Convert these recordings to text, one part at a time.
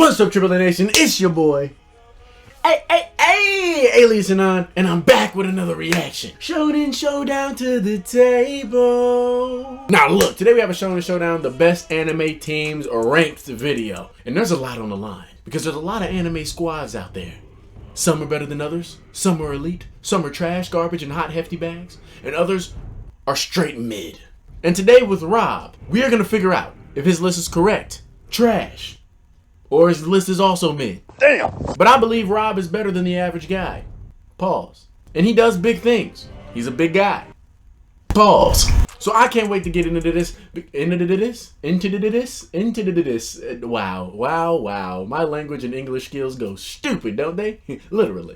What's up, AAA Nation? It's your boy, Alias Anon, and I'm back with another reaction. Shonen Showdown to the table. Now look, today we have a Shonen Showdown, the best anime teams ranked video. And there's a lot on the line, because there's a lot of anime squads out there. Some are better than others, some are elite, some are trash, garbage, and hot hefty bags, and others are straight mid. And today with Rob, we are going to figure out if his list is correct, trash, or his list is also mid. Damn! But I believe Rob is better than the average guy. Pause. And he does big things. He's a big guy. Pause. So I can't wait to get into this. Wow. My language and English skills go stupid, don't they? Literally.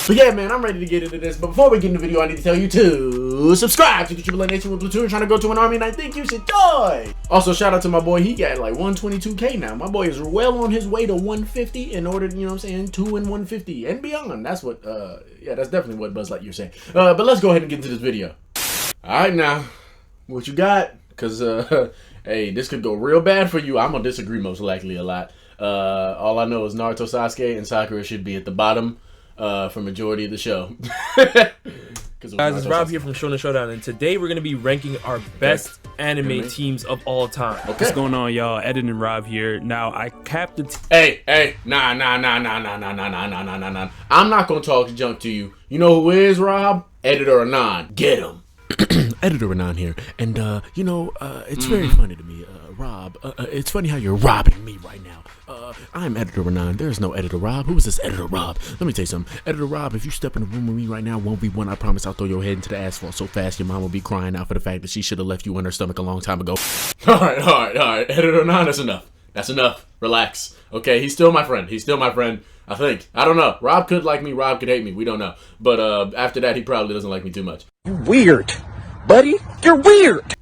But yeah, man, I'm ready to get into this. But before we get into the video, I need to tell you to subscribe to the AAA Nation with Platoon trying to go to an army, and I think you should join. Also, shout out to my boy. He got like 122K now. My boy is well on his way to 150 in order to, you know what I'm saying, 2 and 150 and beyond. That's what, yeah, that's definitely what Buzz Lightyear's saying. But let's go ahead and get into this video. All right, now, what you got? Because, hey, this could go real bad for you. I'm going to disagree most likely a lot. All I know is Naruto, Sasuke, and Sakura should be at the bottom for majority of the show. Guys, it's Rob here from Shonen Showdown, and today we're going to be ranking our best anime teams of all time. Okay. What's going on, y'all? Ed and Rob here. Now, I capped the Hey, nah. I'm not going to talk junk to you. You know who is, Rob? Editor Anon. Get him. Editor Anon here, and you know, it's very funny to me, Rob. It's funny how you're robbing me right now. I'm Editor Anon. There's no Editor Rob. Who is this Editor Rob? Let me tell you something. Editor Rob, if you step in the room with me right now, 1v1, I promise I'll throw your head into the asphalt so fast your mom will be crying out for the fact that she should have left you in her stomach a long time ago. All right. Editor Anon, that's enough. That's enough. Relax. Okay, he's still my friend. I think. I don't know. Rob could like me. Rob could hate me. We don't know. But after that, he probably doesn't like me too much. You weird, buddy. You're weird.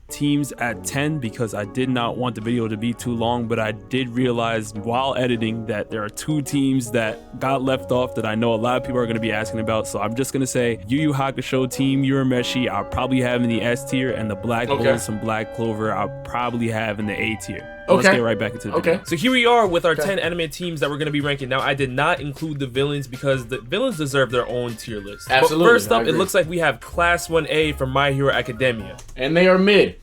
teams at 10 because I did not want the video to be too long, but I did realize while editing that there are 2 teams that got left off that I know a lot of people are going to be asking about. So I'm just going to say Yu Yu Hakusho Team Urameshi I'll probably have in the S tier, and the Black Bulls and Black Clover I'll probably have in the A tier. Let's get right back into the video. So here we are with our 10 anime teams that we're going to be ranking. Now, I did not include the villains because the villains deserve their own tier list. Absolutely. But first up, it looks like we have Class 1A from My Hero Academia. And they are mid.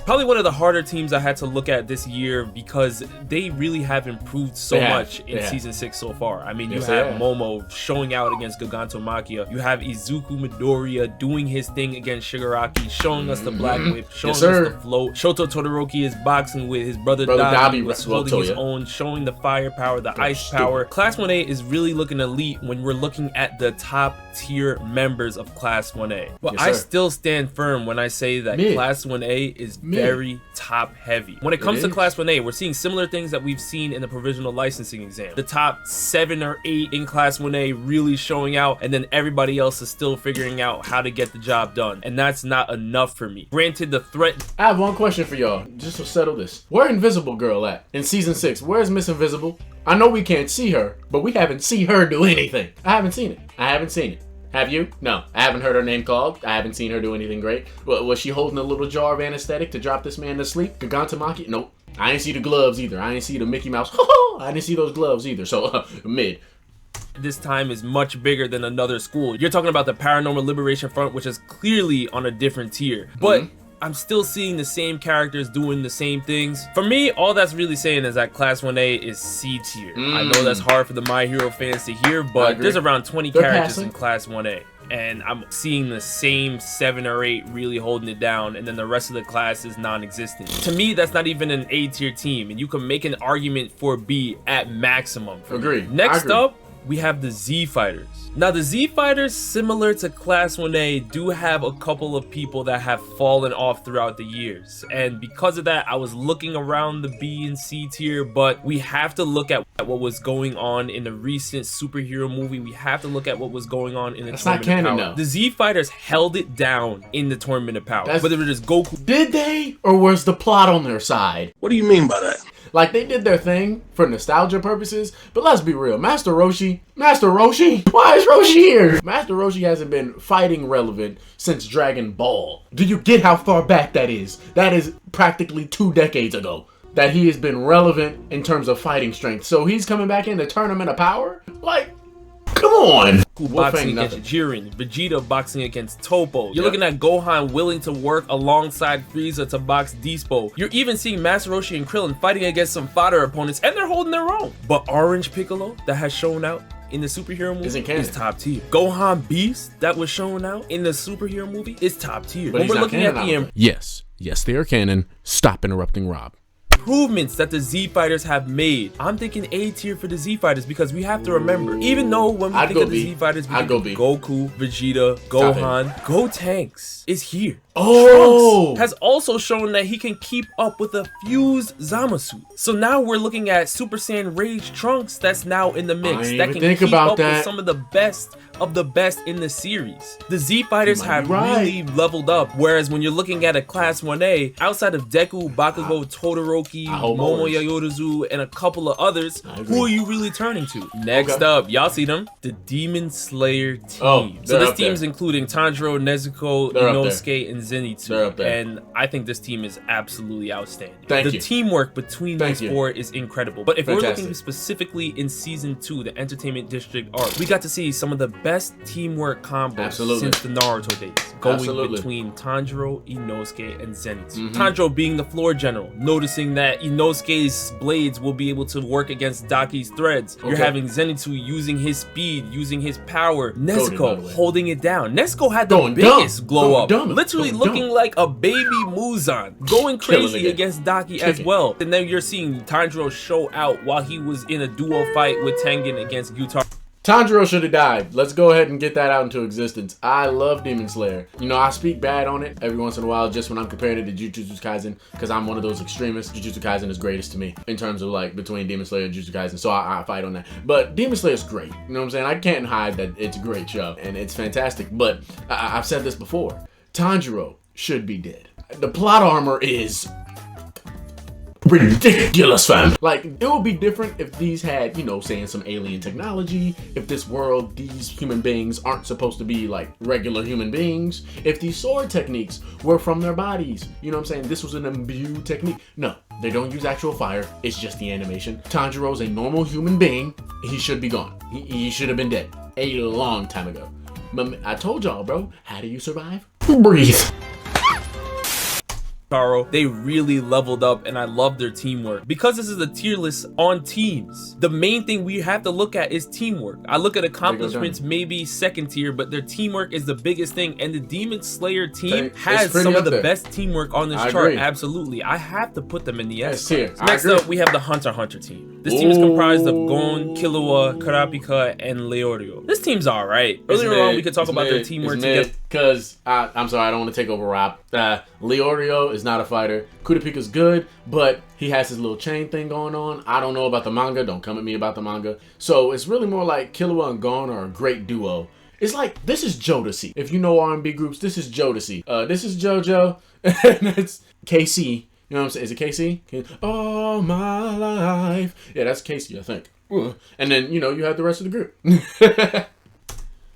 Probably one of the harder teams I had to look at this year because they really have improved so much in Season 6 so far. I mean, you have Momo showing out against Gigantomachia. You have Izuku Midoriya doing his thing against Shigaraki, showing us the Black Whip, showing us the float. Shoto Todoroki is boxing with his brother Dabi, was holding his own, showing the fire power, the ice power. Class 1A is really looking elite when we're looking at the top tier members of Class 1A. But I still stand firm when I say that Class 1A is very top heavy. When it comes to Class 1A, we're seeing similar things that we've seen in the provisional licensing exam. The top 7 or 8 in Class 1A really showing out, and then everybody else is still figuring out how to get the job done. And that's not enough for me. Granted, the threat... I have one question for y'all, just to settle this. Where Invisible Girl at in Season 6? Where's Miss Invisible? I know we can't see her, but we haven't seen her do anything. I haven't seen it. Have you? No. I haven't heard her name called. I haven't seen her do anything great. Was she holding a little jar of anesthetic to drop this man to sleep? Gigantomachia? Nope. I didn't see the gloves either. I didn't see the Mickey Mouse. I didn't see those gloves either. So, mid. This time is much bigger than another school. You're talking about the Paranormal Liberation Front, which is clearly on a different tier. But I'm still seeing the same characters doing the same things. For me, all that's really saying is that Class 1A is C tier. I know that's hard for the My Hero fans to hear, but there's around 20 characters in Class 1A. And I'm seeing the same 7 or 8 really holding it down, and then the rest of the class is non-existent. To me, that's not even an A tier team, and you can make an argument for B at maximum. Next up, we have the Z Fighters. Now, the Z Fighters, similar to Class 1A, do have a couple of people that have fallen off throughout the years. And because of that, I was looking around the B and C tier, but we have to look at what was going on in the recent superhero movie. We have to look at what was going on in the Tournament of Power. The Z Fighters held it down in the Tournament of Power. Whether it is Goku... Did they? Or was the plot on their side? What do you mean by that? Like, they did their thing for nostalgia purposes, but let's be real. Master Roshi? Why is Roshi here? Master Roshi hasn't been fighting relevant since Dragon Ball. Do you get how far back that is? That is practically 2 decades ago. that he has been relevant in terms of fighting strength. So he's coming back in the Tournament of Power? Like, come on. Boxing against Jiren, Vegeta boxing against Toppo. You're looking at Gohan willing to work alongside Frieza to box Dispo. You're even seeing Master Roshi and Krillin fighting against some fodder opponents, and they're holding their own. But Orange Piccolo, that has shown out in the superhero movie, is top tier. Gohan Beast, that was shown out in the superhero movie, is top tier. But when we're looking at the yes, they are canon. Stop interrupting Rob. improvements that the Z Fighters have made, I'm thinking A tier for the Z Fighters, because we have to remember, even though when we think of the Z Fighters, we think of Goku, Vegeta, Gohan, Gotenks is here. Trunks has also shown that he can keep up with a fused Zamasu. So now we're looking at Super Saiyan Rage Trunks that's now in the mix, that can keep up with some of the best in the series. The Z Fighters have really leveled up, whereas when you're looking at a Class 1A, outside of Deku, Bakugo, Todoroki, Momo Yaoyorozu, and a couple of others, who are you really turning to? Next up, y'all see them? The Demon Slayer team. So this team is including Tanjiro, Nezuko, Inosuke, and Zenitsu. And I think this team is absolutely outstanding. The teamwork between these four is incredible. But if we're looking specifically in Season 2, the Entertainment District arc, we got to see some of the best teamwork combos since the Naruto days, going between Tanjiro, Inosuke, and Zenitsu. Tanjiro being the floor general, noticing that Inosuke's blades will be able to work against Daki's threads. You're having Zenitsu using his speed, using his power. Nezuko holding it down. Nezuko had the biggest glow up, literally looking like a baby Muzan, going crazy against Daki as well. And then you're seeing Tanjiro show out while he was in a duo fight with Tengen against Gyutaro. Tanjiro should have died. Let's go ahead and get that out into existence. I love Demon Slayer. You know, I speak bad on it every once in a while just when I'm comparing it to Jujutsu Kaisen, because I'm one of those extremists. Jujutsu Kaisen is greatest to me in terms of like between Demon Slayer and Jujutsu Kaisen, so I fight on that. But Demon Slayer is great. You know what I'm saying? I can't hide that it's a great show and it's fantastic. But I've said this before. Tanjiro should be dead. The plot armor is ridiculous, fam. Like, it would be different if these had, you know, saying some alien technology, if this world, these human beings aren't supposed to be like regular human beings, if these sword techniques were from their bodies, you know what I'm saying? This was an imbued technique. No, they don't use actual fire, it's just the animation. Tanjiro's a normal human being. He should be gone. He should have been dead a long time ago. But I told y'all, bro, how do you survive? Breathe. They really leveled up, and I love their teamwork. Because this is a tier list on teams, the main thing we have to look at is teamwork. I look at accomplishments maybe second tier, but their teamwork is the biggest thing, and the Demon Slayer team has some of the best teamwork on this chart. Absolutely, I have to put them in the S tier. Next up, we have the Hunter x Hunter team. This team is comprised of Gon, Killua, Kurapika, and Leorio. This team's alright. Earlier on, we could talk about their teamwork together. Because I'm sorry, I don't want to take over Rob. Leorio is not a fighter. Kurapika's good, but he has his little chain thing going on. I don't know about the manga. Don't come at me about the manga. So it's really more like Killua and Gon are a great duo. It's like, this is Jodeci. If you know R&B groups, this is Jodeci. This is JoJo, and it's KC. You know what I'm saying? Is it KC? All my life. Yeah, that's KC, I think. And then, you know, you have the rest of the group.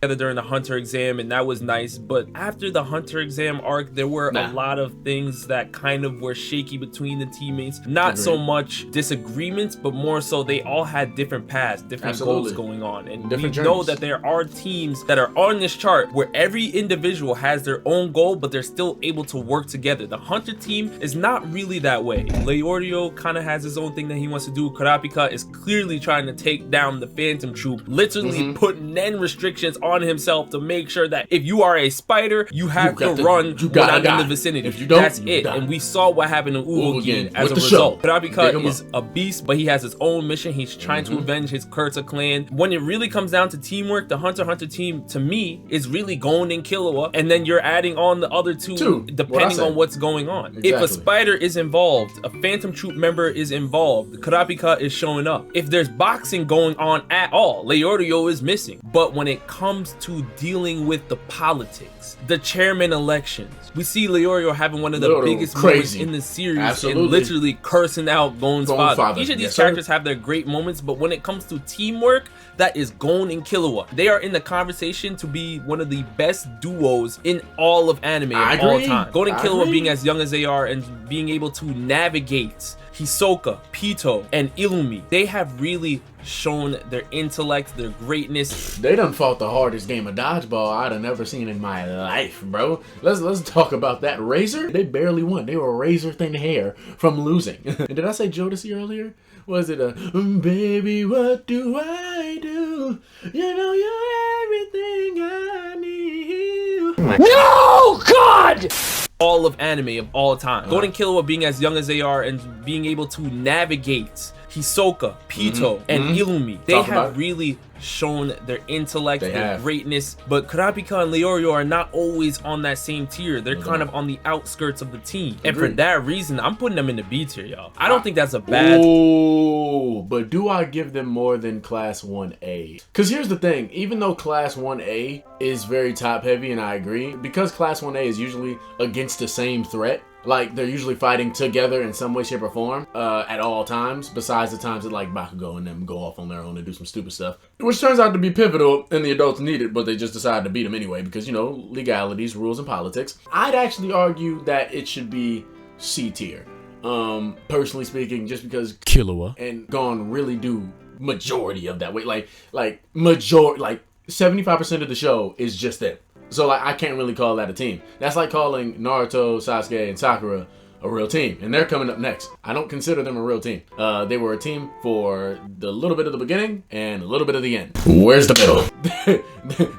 During the Hunter exam, and that was nice. But after the Hunter exam arc, there were a lot of things that kind of were shaky between the teammates. Not so much disagreements, but more so they all had different paths, different goals going on. And we know that there are teams that are on this chart where every individual has their own goal, but they're still able to work together. The Hunter team is not really that way. Leorio kind of has his own thing that he wants to do. Kurapika is clearly trying to take down the Phantom Troop, literally put Nen restrictions on himself to make sure that if you are a spider, you have to run when I'm in the vicinity. If you don't, that's it. And we saw what happened in Uogi as a result. Kurapika is a beast, but he has his own mission. He's trying to avenge his Kurta clan. When it really comes down to teamwork, the Hunter x Hunter team, to me, is really Gon and Killua, and then you're adding on the other two depending on what's going on. If a spider is involved, a Phantom Troop member is involved, Kurapika is showing up. If there's boxing going on at all, Leorio is missing. But when it comes to dealing with the politics, the chairman elections, we see Leorio having one of the biggest moments in the series and literally cursing out Gon's father. Each of these characters have their great moments, but when it comes to teamwork, that is Gon and Killua. They are in the conversation to be one of the best duos in all of anime of all time. Gon and Killua being as young as they are and being able to navigate Hisoka, Pito, and Illumi, they have really shown their intellect, their greatness. They done fought the hardest game of dodgeball I'd have never seen in my life, bro. Let's talk about that. Razor, they barely won. They were razor thin hair from losing. And did I say Jodeci earlier? Was it a baby, what do I do? You know you're everything I need. No, God! All of anime of all time. Golden Killua being as young as they are and being able to navigate Hisoka, Pito, and Illumi. They have really shown their intellect, their greatness, but Kurapika and Leorio are not always on that same tier. They're kind of on the outskirts of the team. And for that reason, I'm putting them in the B tier, y'all. I don't think that's a bad... Oh, but do I give them more than Class 1A? Because here's the thing, even though Class 1A is very top heavy, and I agree, because Class 1A is usually against the same threat, like, they're usually fighting together in some way, shape, or form at all times, besides the times that, like, Bakugo and them go off on their own and do some stupid stuff. Which turns out to be pivotal, and the adults need it, but they just decided to beat them anyway because, you know, legalities, rules, and politics. I'd actually argue that it should be C tier. Personally speaking, just because Killua and Gon really do majority of that weight. Like 75% of the show is just them. So, like, I can't really call that a team. That's like calling Naruto, Sasuke, and Sakura a real team. And they're coming up next. I don't consider them a real team. They were a team for the little bit of the beginning and a little bit of the end. Where's the middle?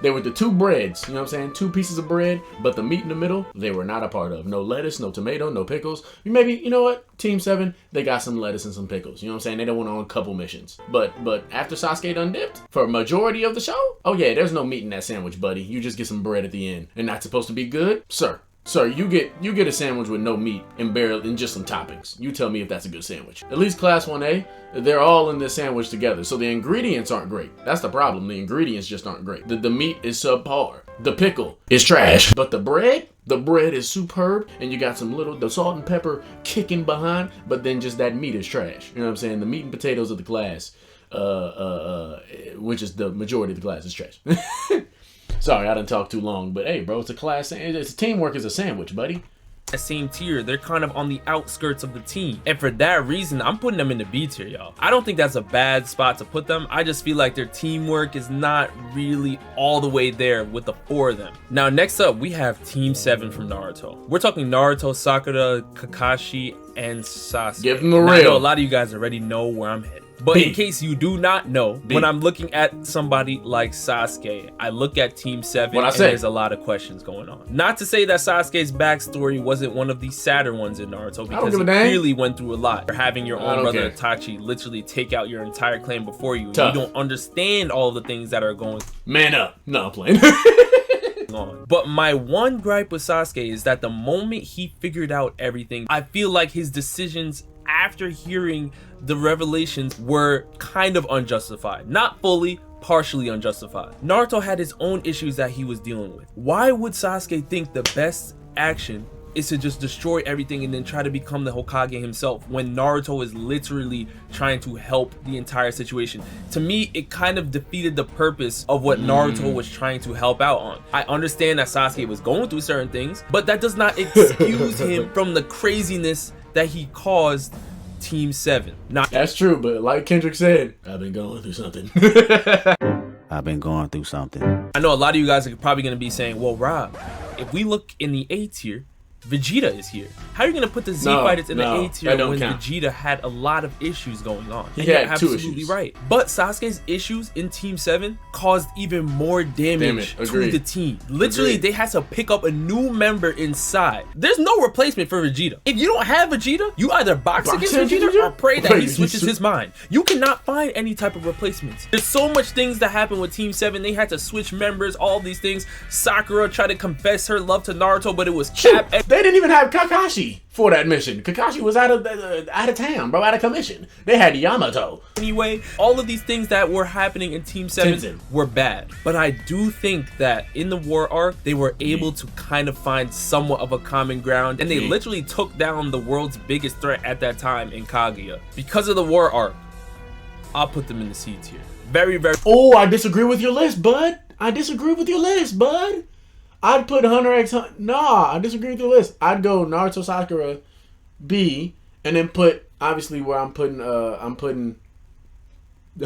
They were the two breads, you know what I'm saying? Two pieces of bread, but the meat in the middle, they were not a part of. No lettuce, no tomato, no pickles. Maybe, you know what? Team 7, they got some lettuce and some pickles. You know what I'm saying? They done went on a couple missions. But after Sasuke done dipped, for a majority of the show, oh yeah, there's no meat in that sandwich, buddy. You just get some bread at the end. And that's supposed to be good? Sir, you get a sandwich with no meat and just some toppings. You tell me if that's a good sandwich. At least Class 1A, they're all in this sandwich together. So the ingredients aren't great. That's the problem. The ingredients just aren't great. The meat is subpar. The pickle is trash. But the bread is superb. And you got the salt and pepper kicking behind. But then just that meat is trash. You know what I'm saying? The meat and potatoes of the class, which is the majority of the class, is trash. Sorry, I didn't talk too long, but hey, bro, it's a class. It's teamwork is a sandwich, buddy. That same tier, they're kind of on the outskirts of the team. And for that reason, I'm putting them in the B tier, y'all. I don't think that's a bad spot to put them. I just feel like their teamwork is not really all the way there with the 4 of them. Now, next up, we have Team 7 from Naruto. We're talking Naruto, Sakura, Kakashi, and Sasuke. Give them the real. I know a lot of you guys already know where I'm headed. But in case you do not know, when I'm looking at somebody like Sasuke, I look at Team 7 and there's a lot of questions going on. Not to say that Sasuke's backstory wasn't one of the sadder ones in Naruto, because he clearly went through a lot. For having your own brother Itachi literally take out your entire clan before you. And you don't understand all the things that are going on. Man up. No, I'm playing. But my one gripe with Sasuke is that the moment he figured out everything, I feel like his decisions after hearing the revelations were kind of unjustified. Not fully, partially unjustified. Naruto had his own issues that he was dealing with. Why would Sasuke think the best action is to just destroy everything and then try to become the Hokage himself when Naruto is literally trying to help the entire situation? To me, it kind of defeated the purpose of what Naruto was trying to help out on. I understand that Sasuke was going through certain things, but that does not excuse him from the craziness that he caused Team 7. That's true, but like Kendrick said, I've been going through something. I've been going through something. I know a lot of you guys are probably going to be saying, well, Rob, if we look in the A tier, Vegeta is here. How are you going to put the Z fighters in the A tier when Vegeta had a lot of issues going on? He had absolutely right. But Sasuke's issues in Team 7 caused even more damage to the team. Literally, they had to pick up a new member inside. There's no replacement for Vegeta. If you don't have Vegeta, you either box against Vegeta or pray that he switches his mind. You cannot find any type of replacements. There's so much things that happen with Team 7. They had to switch members, all these things. Sakura tried to confess her love to Naruto, but it was capped. They didn't even have Kakashi for that mission. Kakashi was out of town, bro, out of commission. They had Yamato. Anyway, all of these things that were happening in Team 7 were bad. But I do think that in the war arc, they were able to kind of find somewhat of a common ground. And they literally took down the world's biggest threat at that time in Kaguya. Because of the war arc, I'll put them in the C tier. Very, very... Oh, I disagree with your list, bud. I'd put Hunter x Hunter. Nah, I disagree with your list. I'd go Naruto, Sakura, B, and then put obviously where I'm putting the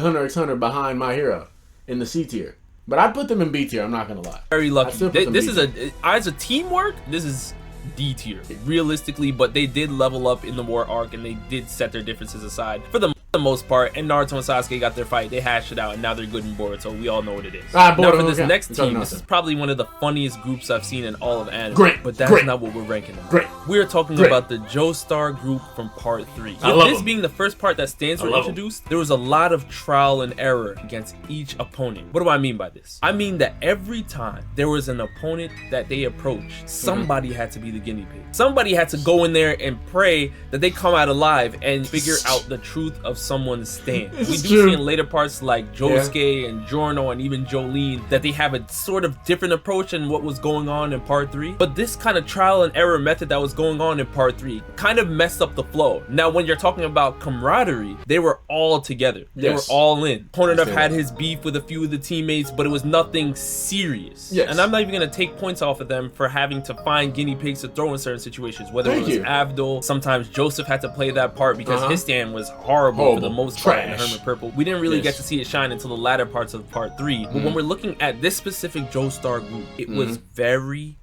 Hunter x Hunter behind My Hero in the C tier. But I put them in B tier, I'm not gonna lie. Very lucky. This is as a teamwork, this is D tier, realistically, but they did level up in the war arc and they did set their differences aside for the most part, and Naruto and Sasuke got their fight, they hashed it out, and now they're good in Boruto. We all know what it is. Now for this next team, this is probably one of the funniest groups I've seen in all of anime. Great, but that's not what we're ranking them. We're talking about the Joestar group from part 3. With this being the first part that stands were introduced, there was a lot of trial and error against each opponent. What do I mean by this? I mean that every time there was an opponent that they approached, somebody had to be the guinea pig. Somebody had to go in there and pray that they come out alive and figure out the truth of someone's stand. We do see in later parts like Josuke and Giorno and even Jolene that they have a sort of different approach than what was going on in part 3. But this kind of trial and error method that was going on in part 3 kind of messed up the flow. Now when you're talking about camaraderie, they were all together. They were all in. Poneglyph had his beef with a few of the teammates, but it was nothing serious. And I'm not even going to take points off of them for having to find guinea pigs to throw in certain situations. Whether it was Avdol, sometimes Joseph had to play that part because his stand was horrible for the most part in Hermit Purple. We didn't really get to see it shine until the latter parts of part 3. But when we're looking at this specific Joestar group, it was very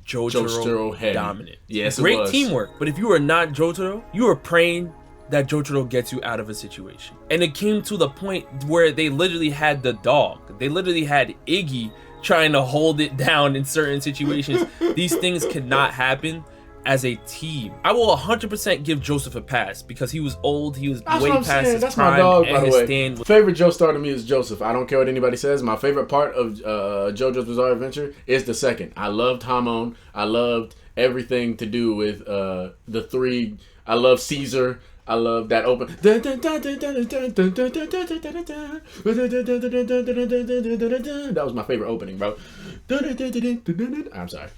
Jotaro dominant. Yes, great teamwork. But if you are not Jotaro, you are praying that Jotaro gets you out of a situation. And it came to the point where they literally had the dog. They literally had Iggy trying to hold it down in certain situations. These things could not happen as a team. I will 100% give Joseph a pass because he was old, he was way past his That's prime, my dog, and by the his way. stand was... Favorite Joestar to me is Joseph. I don't care what anybody says. My favorite part of JoJo's Bizarre Adventure is the second. I loved Hamon. I loved everything to do with the 3. I love Caesar. I love that open. That was my favorite opening, bro. I'm sorry.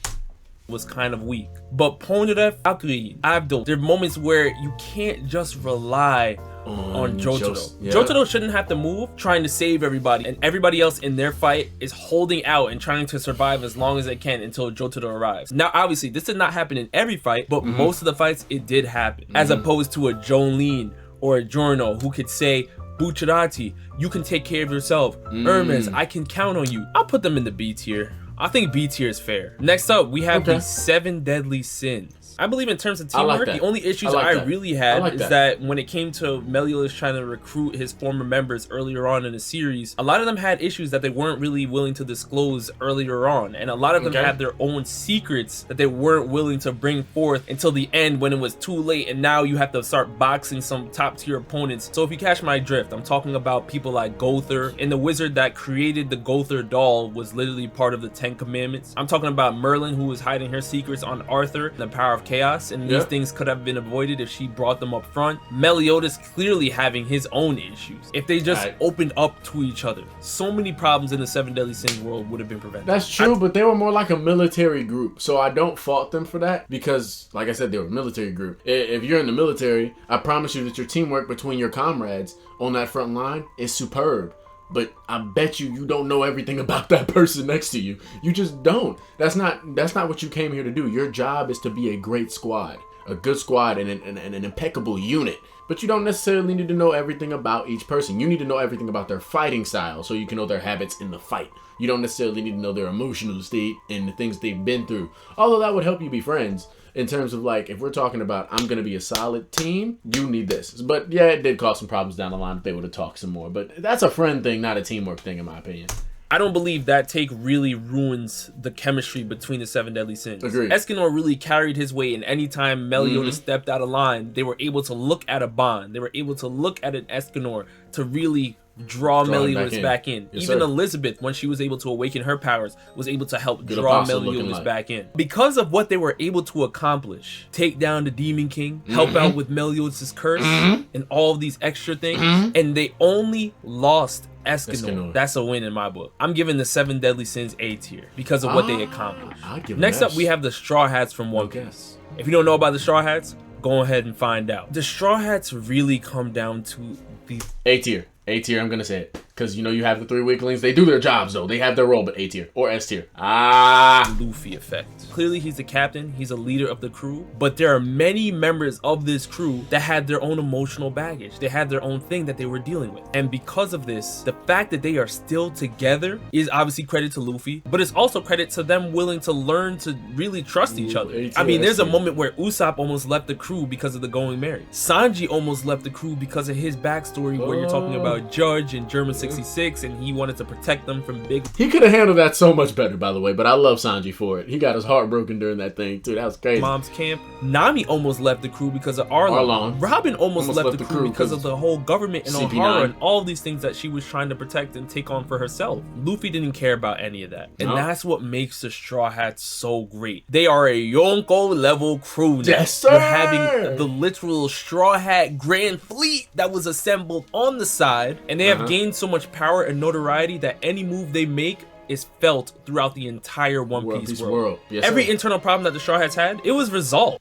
Was kind of weak. But Poneglyph, Valkyrie, Avdol, there are moments where you can't just rely on Jotaro. Jotaro shouldn't have to move trying to save everybody, and everybody else in their fight is holding out and trying to survive as long as they can until Jotaro arrives. Now obviously this did not happen in every fight, but most of the fights it did happen, as opposed to a Jolene or a Giorno who could say, Bucciarati, you can take care of yourself. Hermes, I can count on you. I'll put them in the B tier. I think B tier is fair. Next up, we have the 7 Deadly Sins. I believe in terms of teamwork, the only issues I really had is that when it came to Meliodas trying to recruit his former members earlier on in the series, a lot of them had issues that they weren't really willing to disclose earlier on, and a lot of them had their own secrets that they weren't willing to bring forth until the end when it was too late, and now you have to start boxing some top tier opponents. So if you catch my drift, I'm talking about people like Gother, and the wizard that created the Gother doll was literally part of the 10 Commandments. I'm talking about Merlin, who was hiding her secrets on Arthur, the power of chaos, and these things could have been avoided if she brought them up front. Meliodas clearly having his own issues. If they just opened up to each other, so many problems in the 7 Deadly Sins world would have been prevented. That's true, but they were more like a military group, so I don't fault them for that because, like I said, they were a military group. If you're in the military, I promise you that your teamwork between your comrades on that front line is superb. But I bet you don't know everything about that person next to you. You just don't. That's not what you came here to do. Your job is to be a great squad, a good squad, and an impeccable unit. But you don't necessarily need to know everything about each person. You need to know everything about their fighting style so you can know their habits in the fight. You don't necessarily need to know their emotional state and the things they've been through. Although that would help you be friends. In terms of like, if we're talking about I'm going to be a solid team, you need this. But yeah, it did cause some problems down the line if they would have talked some more. But that's a friend thing, not a teamwork thing in my opinion. I don't believe that take really ruins the chemistry between the 7 Deadly Sins. Agreed. Escanor really carried his weight, and anytime Meliodas stepped out of line, they were able to look at a Bond. They were able to look at an Escanor to really draw Meliodas back in. Even Elizabeth, when she was able to awaken her powers, was able to help draw Meliodas back in. Because of what they were able to accomplish, take down the Demon King, help out with Meliodas' curse, and all of these extra things, and they only lost Escanor. That's a win in my book. I'm giving the 7 Deadly Sins A tier because of what they accomplished. Next up, we have the Straw Hats from One Piece. If you don't know about the Straw Hats, go ahead and find out. The Straw Hats really come down to the A tier. A tier, I'm gonna say it. Because, you know, you have the 3 weaklings. They do their jobs, though. They have their role, but A tier or S tier. Luffy effect. Clearly, he's the captain. He's a leader of the crew. But there are many members of this crew that had their own emotional baggage. They had their own thing that they were dealing with. And because of this, the fact that they are still together is obviously credit to Luffy, but it's also credit to them willing to learn to really trust each other. I mean, there's a moment where Usopp almost left the crew because of the going married. Sanji almost left the crew because of his backstory, where you're talking about Judge and German 66, and he wanted to protect them from big. He could have handled that so much better, by the way, but I love Sanji for it. He got his heart broken during that thing, too. That was crazy. Mom's camp. Nami almost left the crew because of Arlong. Robin almost left the crew because of the whole government and O'Hara and all these things that she was trying to protect and take on for herself. Luffy didn't care about any of that. And that's what makes the Straw Hats so great. They are a Yonko level crew now. Yes, sir! You're having the literal Straw Hat Grand Fleet that was assembled on the side, and they have gained so much power and notoriety that any move they make is felt throughout the entire One Piece world. Yes, every sir. internal problem that the Straw Hats had, it was resolved.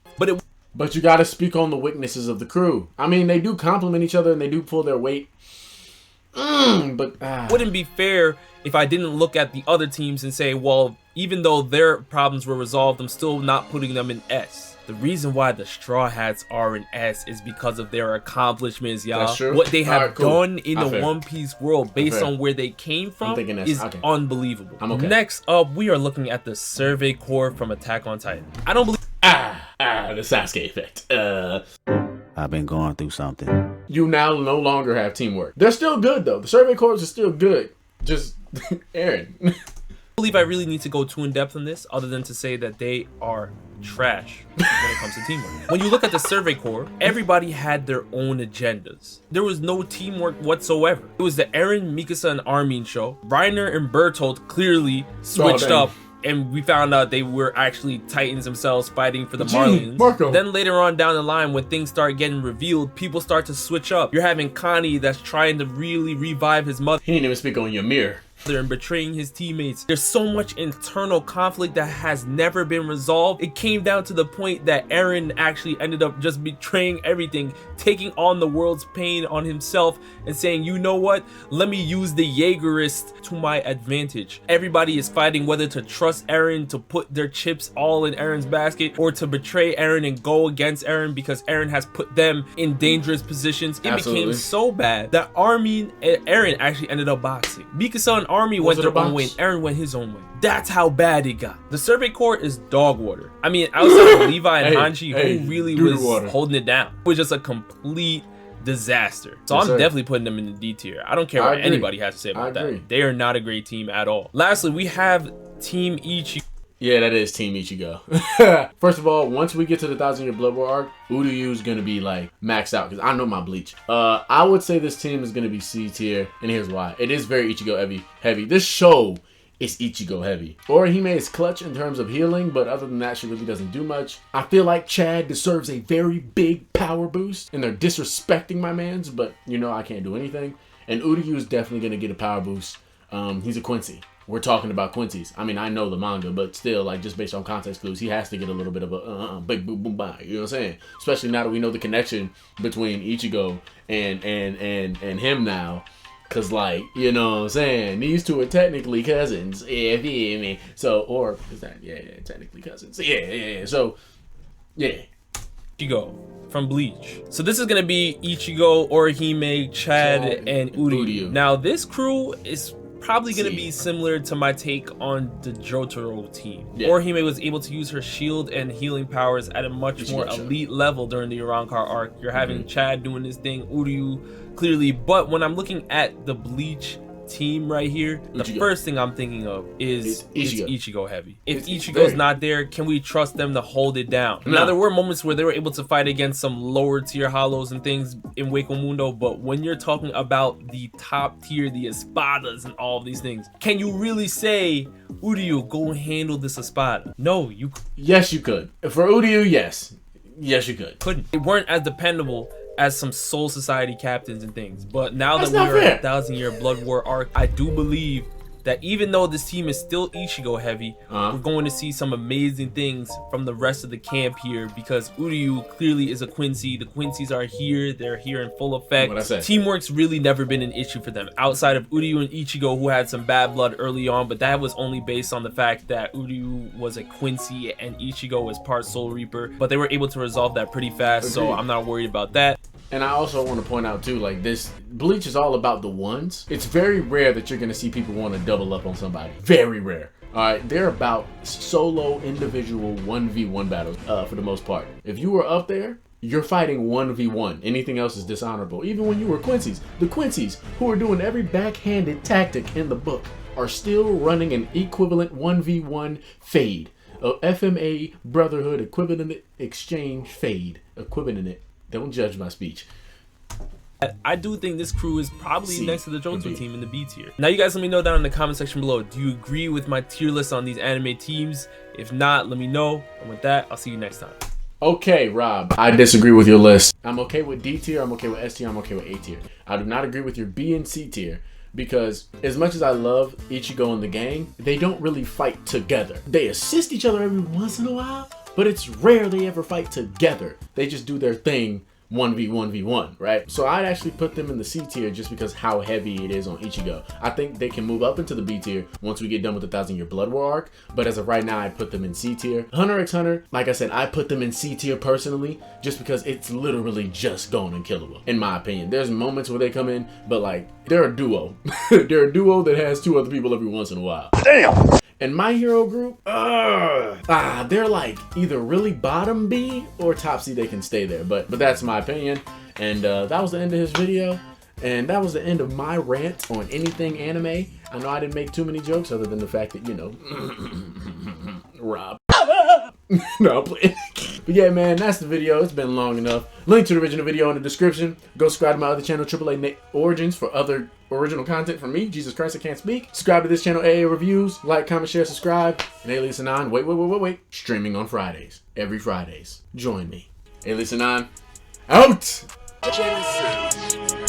But you gotta speak on the weaknesses of the crew. I mean, they do complement each other and they do pull their weight. Wouldn't be fair if I didn't look at the other teams and say, well, even though their problems were resolved, I'm still not putting them in S. The reason why the Straw Hats are in S is because of their accomplishments, y'all. That's true. What they have done in the fair. One Piece world based on where they came from is unbelievable. Next up, we are looking at the Survey Corps from Attack on Titan. I don't believe the Sasuke effect. I've been going through something. You now no longer have teamwork. They're still good, though. The Survey Corps is still good. Just, Aaron. I believe I really need to go too in depth on this other than to say that they are trash when it comes to teamwork. When you look at the Survey Corps, everybody had their own agendas. There was no teamwork whatsoever. It was the Eren, Mikasa, and Armin show. Reiner and Bertolt clearly switched up, and we found out they were actually Titans themselves fighting for the Marlins. Then later on down the line, when things start getting revealed, people start to switch up. You're having Connie that's trying to really revive his mother. He didn't even speak on Ymir. And betraying his teammates. There's so much internal conflict that has never been resolved. It came down to the point that Eren actually ended up just betraying everything, taking on the world's pain on himself and saying, you know what, let me use the Jaegerist to my advantage. Everybody is fighting whether to trust Eren, to put their chips all in Eren's basket, or to betray Eren and go against Eren because Eren has put them in dangerous positions. It became so bad that Armin and Eren actually ended up boxing. Mikasa and Army went their own way and Eren went his own way. That's how bad it got. The Survey Corps is dog water. I mean, outside of Levi and Hanji, who really was holding it down, it was just a complete disaster. So I'm definitely putting them in the D tier. I don't care what anybody has to say about that. They are not a great team at all. Lastly, we have Team Ichigo. Yeah, that is Team Ichigo. First of all, once we get to the 1,000-year Blood War arc, Uryu is going to be like maxed out because I know my Bleach. I would say this team is going to be C tier, and here's why. It is very Ichigo heavy. This show is Ichigo heavy. Orihime is clutch in terms of healing, but other than that, she really doesn't do much. I feel like Chad deserves a very big power boost, and they're disrespecting my mans, but you know I can't do anything. And Uryu is definitely going to get a power boost. He's a Quincy. We're talking about Quincy's. I mean, I know the manga, but still, like, just based on context clues, he has to get a little bit of a big boom boom bye. You know what I'm saying? Especially now that we know the connection between Ichigo and him now. Cause, like, you know what I'm saying? These two are technically cousins. Yeah, yeah, man. So, or is that? Yeah, technically cousins. Yeah. So, yeah. Ichigo from Bleach. So this is gonna be Ichigo, Orihime, Chad, and Uryu. Now, this crew is probably going to be similar to my take on the Jotaro team. Orihime was able to use her shield and healing powers at a much more elite level during the Urankar arc. You're having Chad doing his thing, Uryu clearly, but when I'm looking at the Bleach team right here, the first thing I'm thinking of is Ichigo heavy. If Ichigo's not there, can we trust them to hold it down? Now, there were moments where they were able to fight against some lower tier hollows and things in Wako Mundo, but when you're talking about the top tier, the Espadas and all of these things, can you really say, Uryu, go handle this Espada? No, you Yes, you could. For Uryu, yes. Yes, you could. Couldn't. They weren't as dependable as some Soul Society captains and things. But now that we are at 1,000-year Blood War arc, I do believe that even though this team is still Ichigo heavy, we're going to see some amazing things from the rest of the camp here, because Uryu clearly is a Quincy. The Quincy's are here. They're here in full effect. What'd I say? Teamwork's really never been an issue for them, outside of Uryu and Ichigo, who had some bad blood early on, but that was only based on the fact that Uryu was a Quincy and Ichigo was part Soul Reaper, but they were able to resolve that pretty fast. So I'm not worried about that. And I also want to point out too, like, this Bleach is all about the ones. It's very rare that you're gonna see people want to double up on somebody. Very rare. Alright, they're about solo individual 1v1 battles for the most part. If you were up there, you're fighting 1v1. Anything else is dishonorable. Even when you were Quincy's, the Quincy's who are doing every backhanded tactic in the book are still running an equivalent 1v1 fade. A FMA Brotherhood equivalent exchange fade. Equivalent. Don't judge my speech. I do think this crew is probably next to the Joestar team in the B tier. Now you guys let me know down in the comment section below. Do you agree with my tier list on these anime teams? If not, let me know. And with that, I'll see you next time. Okay, Rob, I disagree with your list. I'm okay with D tier, I'm okay with S tier, I'm okay with A tier. I do not agree with your B and C tier, because as much as I love Ichigo and the gang, they don't really fight together. They assist each other every once in a while, but it's rare they ever fight together. They just do their thing 1v1v1, right? So I'd actually put them in the C tier just because how heavy it is on Ichigo. I think they can move up into the B tier once we get done with the 1,000-year Blood War arc, but as of right now, I put them in C tier. Hunter x Hunter, like I said, I put them in C tier personally, just because it's literally just Gon and Killua, in my opinion. There's moments where they come in, but like, they're a duo. They're a duo that has 2 other people every once in a while. Damn! And My Hero Group, they're like either really bottom B or top C. They can stay there, but that's my opinion. And that was the end of his video, and that was the end of my rant on anything anime. I know I didn't make too many jokes other than the fact that, you know, Rob. No, I'm playing. But yeah, man, that's the video. It's been long enough. Link to the original video in the description. Go subscribe to my other channel, AAA Origins, for other original content from me. Jesus Christ, I can't speak. Subscribe to this channel, AA Reviews. Like, comment, share, subscribe. And Alias Anon, wait. Streaming on Fridays. Every Fridays. Join me. Alias Anon, out! Genesis.